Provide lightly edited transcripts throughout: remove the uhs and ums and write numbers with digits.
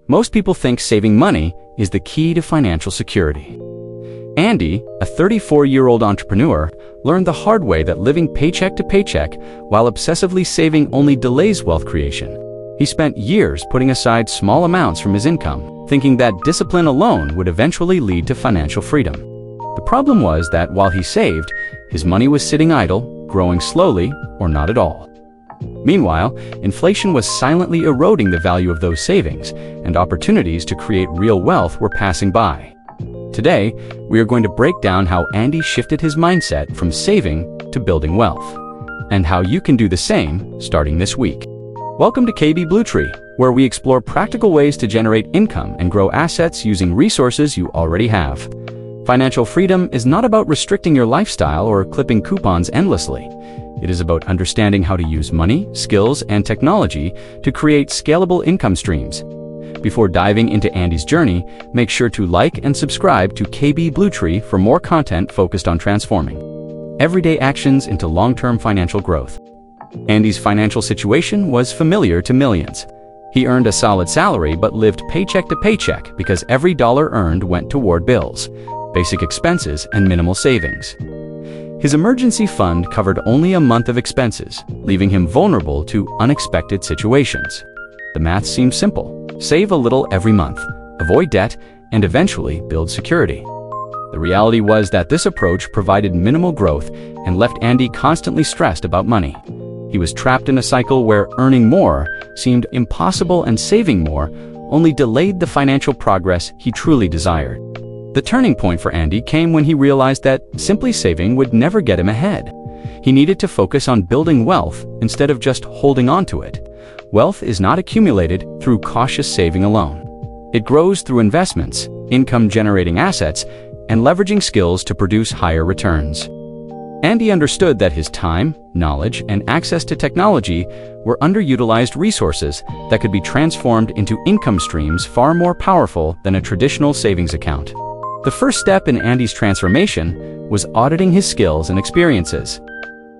Most people think saving money is the key to financial security. Andy, a 34-year-old entrepreneur, learned the hard way that living paycheck to paycheck while obsessively saving only delays wealth creation. He spent years putting aside small amounts from his income, thinking that discipline alone would eventually lead to financial freedom. The problem was that while he saved, his money was sitting idle, growing slowly, or not at all. Meanwhile, inflation was silently eroding the value of those savings, and opportunities to create real wealth were passing by. Today, we are going to break down how Andy shifted his mindset from saving to building wealth, and how you can do the same starting this week. Welcome to KB Bluetree, where we explore practical ways to generate income and grow assets using resources you already have. Financial freedom is not about restricting your lifestyle or clipping coupons endlessly. It is about understanding how to use money, skills, and technology to create scalable income streams. Before diving into Andy's journey, make sure to like and subscribe to KB Bluetree for more content focused on transforming everyday actions into long-term financial growth. Andy's financial situation was familiar to millions. He earned a solid salary but lived paycheck to paycheck because every dollar earned went toward bills, basic expenses, and minimal savings. His emergency fund covered only a month of expenses, leaving him vulnerable to unexpected situations. The math seemed simple. Save a little every month, avoid debt, and eventually build security. The reality was that this approach provided minimal growth and left Andy constantly stressed about money. He was trapped in a cycle where earning more seemed impossible and saving more only delayed the financial progress he truly desired. The turning point for Andy came when he realized that simply saving would never get him ahead. He needed to focus on building wealth instead of just holding on to it. Wealth is not accumulated through cautious saving alone. It grows through investments, income-generating assets, and leveraging skills to produce higher returns. Andy understood that his time, knowledge, and access to technology were underutilized resources that could be transformed into income streams far more powerful than a traditional savings account. The first step in Andy's transformation was auditing his skills and experiences.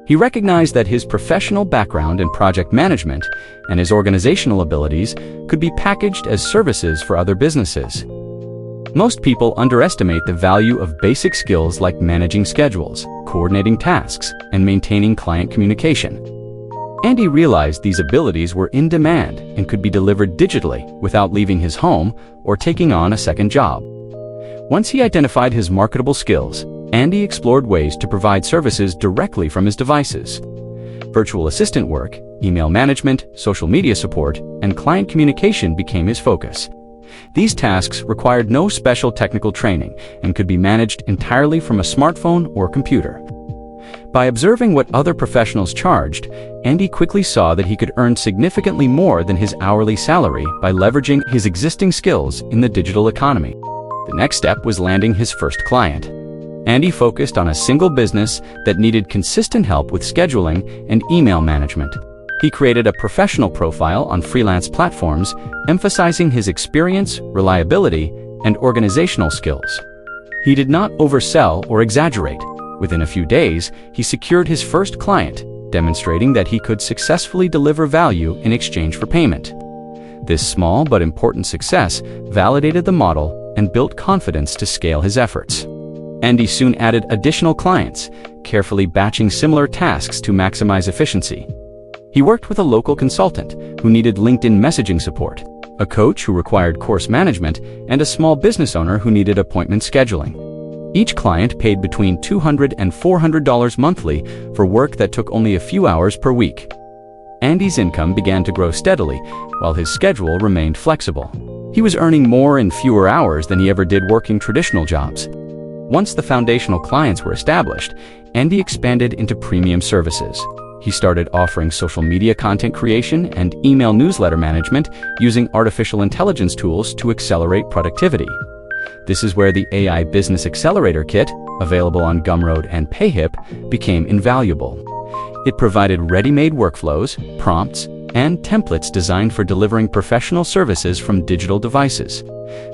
He recognized that his professional background in project management and his organizational abilities could be packaged as services for other businesses. Most people underestimate the value of basic skills like managing schedules, coordinating tasks, and maintaining client communication. Andy realized these abilities were in demand and could be delivered digitally without leaving his home or taking on a second job. Once he identified his marketable skills, Andy explored ways to provide services directly from his devices. Virtual assistant work, email management, social media support, and client communication became his focus. These tasks required no special technical training and could be managed entirely from a smartphone or computer. By observing what other professionals charged, Andy quickly saw that he could earn significantly more than his hourly salary by leveraging his existing skills in the digital economy. The next step was landing his first client. Andy focused on a single business that needed consistent help with scheduling and email management. He created a professional profile on freelance platforms, emphasizing his experience, reliability, and organizational skills. He did not oversell or exaggerate. Within a few days, he secured his first client, demonstrating that he could successfully deliver value in exchange for payment. This small but important success validated the model and built confidence to scale his efforts. Andy soon added additional clients, carefully batching similar tasks to maximize efficiency. He worked with a local consultant who needed LinkedIn messaging support, a coach who required course management, and a small business owner who needed appointment scheduling. Each client paid between $200 and $400 monthly for work that took only a few hours per week. Andy's income began to grow steadily, while his schedule remained flexible. He was earning more in fewer hours than he ever did working traditional jobs. Once the foundational clients were established, Andy expanded into premium services. He started offering social media content creation and email newsletter management using artificial intelligence tools to accelerate productivity. This is where the AI Business Accelerator Kit, available on Gumroad and PayHip, became invaluable. It provided ready-made workflows, prompts, and templates designed for delivering professional services from digital devices,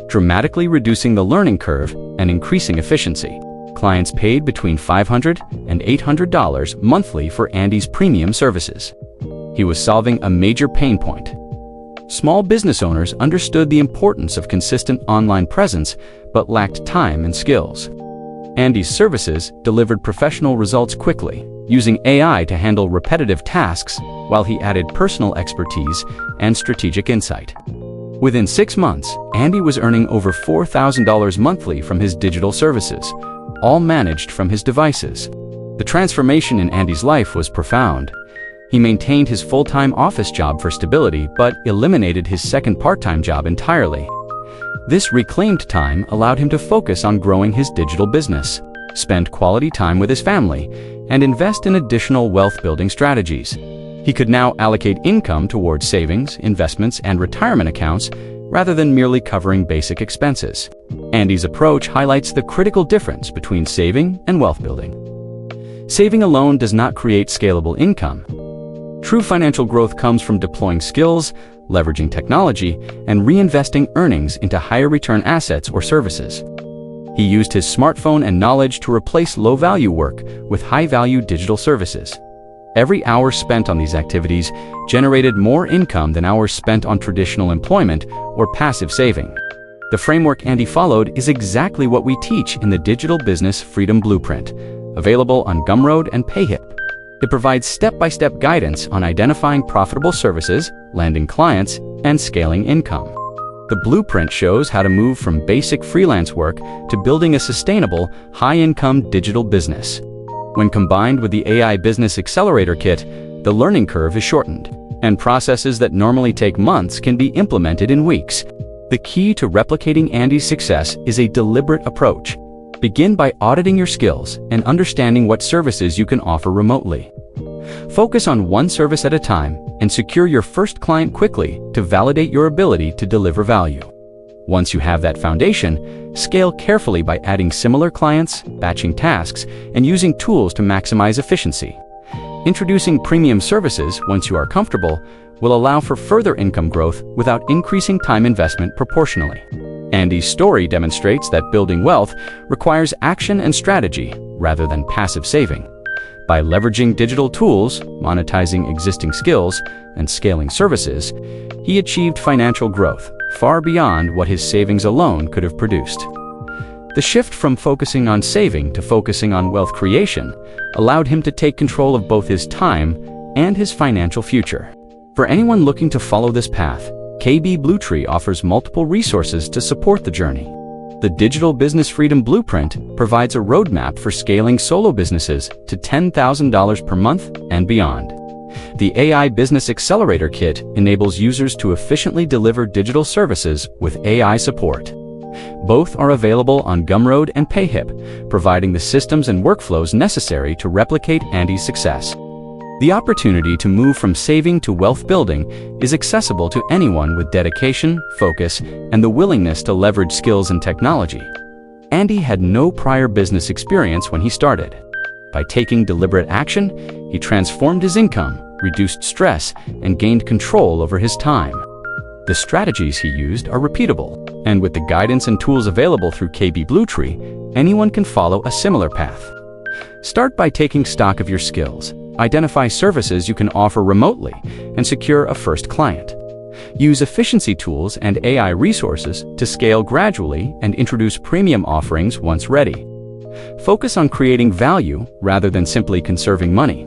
dramatically reducing the learning curve and increasing efficiency. Clients paid between $500 and $800 monthly for Andy's premium services. He was solving a major pain point: Small business owners understood the importance of consistent online presence but lacked time and skills. Andy's services delivered professional results quickly, using AI to handle repetitive tasks while he added personal expertise and strategic insight. Within 6 months, Andy was earning over $4,000 monthly from his digital services, all managed from his devices. The transformation in Andy's life was profound. He maintained his full-time office job for stability but eliminated his second part-time job entirely. This reclaimed time allowed him to focus on growing his digital business, spend quality time with his family, and invest in additional wealth-building strategies. He could now allocate income towards savings, investments, and retirement accounts rather than merely covering basic expenses. Andy's approach highlights the critical difference between saving and wealth building. Saving alone does not create scalable income. True financial growth comes from deploying skills, leveraging technology, and reinvesting earnings into higher return assets or services. He used his smartphone and knowledge to replace low-value work with high-value digital services. Every hour spent on these activities generated more income than hours spent on traditional employment or passive saving. The framework Andy followed is exactly what we teach in the Digital Business Freedom Blueprint, available on Gumroad and PayHip. It provides step-by-step guidance on identifying profitable services, landing clients, and scaling income. The blueprint shows how to move from basic freelance work to building a sustainable, high-income digital business. When combined with the AI Business Accelerator Kit, the learning curve is shortened, and processes that normally take months can be implemented in weeks. The key to replicating Andy's success is a deliberate approach. Begin by auditing your skills and understanding what services you can offer remotely. Focus on one service at a time and secure your first client quickly to validate your ability to deliver value. Once you have that foundation, scale carefully by adding similar clients, batching tasks, and using tools to maximize efficiency. Introducing premium services once you are comfortable will allow for further income growth without increasing time investment proportionally. Andy's story demonstrates that building wealth requires action and strategy rather than passive saving. By leveraging digital tools, monetizing existing skills, and scaling services, he achieved financial growth far beyond what his savings alone could have produced. The shift from focusing on saving to focusing on wealth creation allowed him to take control of both his time and his financial future. For anyone looking to follow this path, KB Bluetree offers multiple resources to support the journey. The Digital Business Freedom Blueprint provides a roadmap for scaling solo businesses to $10,000 per month and beyond. The AI Business Accelerator Kit enables users to efficiently deliver digital services with AI support. Both are available on Gumroad and PayHip, providing the systems and workflows necessary to replicate Andy's success. The opportunity to move from saving to wealth building is accessible to anyone with dedication, focus, and the willingness to leverage skills and technology. Andy had no prior business experience when he started. By taking deliberate action, he transformed his income, reduced stress, and gained control over his time. The strategies he used are repeatable, and with the guidance and tools available through KB Bluetree, anyone can follow a similar path. Start by taking stock of your skills. Identify services you can offer remotely and secure a first client. Use efficiency tools and AI resources to scale gradually and introduce premium offerings once ready. Focus on creating value rather than simply conserving money.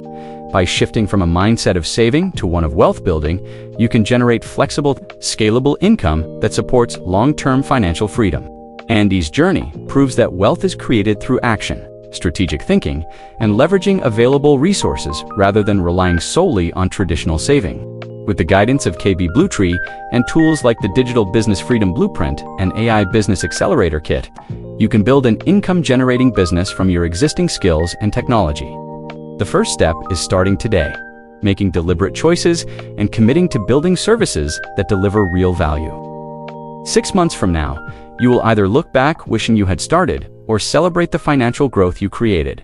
By shifting from a mindset of saving to one of wealth building, you can generate flexible, scalable income that supports long-term financial freedom. Andy's journey proves that wealth is created through action, strategic thinking, and leveraging available resources rather than relying solely on traditional saving. With the guidance of KB Bluetree and tools like the Digital Business Freedom Blueprint and AI Business Accelerator Kit, you can build an income-generating business from your existing skills and technology. The first step is starting today, making deliberate choices and committing to building services that deliver real value. 6 months from now, you will either look back wishing you had started or celebrate the financial growth you created.